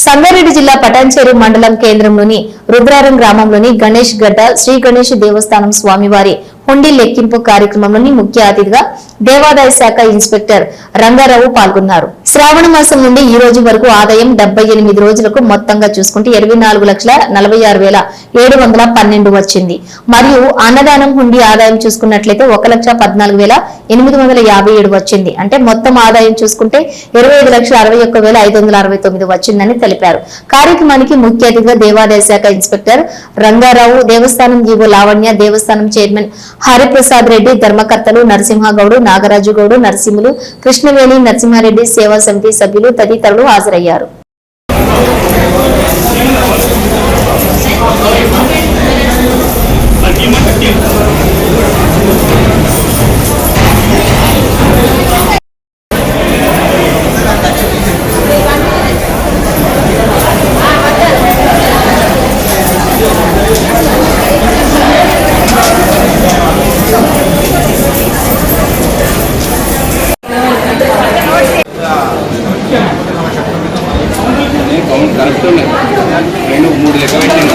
సంగారెడ్డి జిల్లా పటాన్చేరు మండలం కేంద్రంలోని రుద్రారం గ్రామంలోని గణేష్ గడ్డ శ్రీ గణేష్ దేవస్థానం స్వామివారి హుండీ లెక్కింపు కార్యక్రమంలోని ముఖ్య అతిథిగా దేవాదాయ శాఖ ఇన్స్పెక్టర్ రంగారావు పాల్గొన్నారు. శ్రావణ మాసం నుండి ఈ రోజు వరకు ఆదాయం 78 రోజులకు మొత్తంగా చూసుకుంటే 24,46,712 వచ్చింది. మరియు అన్నదానం హుండీ ఆదాయం చూసుకున్నట్లయితే 1,14,857 వచ్చింది. అంటే మొత్తం ఆదాయం చూసుకుంటే 25,61,569 వచ్చిందని తెలిపారు. కార్యక్రమానికి ముఖ్య అతిథిగా దేవాదాయ శాఖ ఇన్స్పెక్టర్ రంగారావు, దేవస్థానం ఈవో లావణ్య, దేవస్థానం చైర్మన్ హరిప్రసాద్ రెడ్డి, ధర్మకర్తలు నరసింహగౌడు, నాగరాజు గౌడు, నరసింహులు, కృష్ణవేణి, నరసింహారెడ్డి, సేవా సమితి సభ్యులు తదితరులు హాజరయ్యారు. కరెక్ట్ ఉన్నాయి. 2-3 లెక్క పెట్టింది.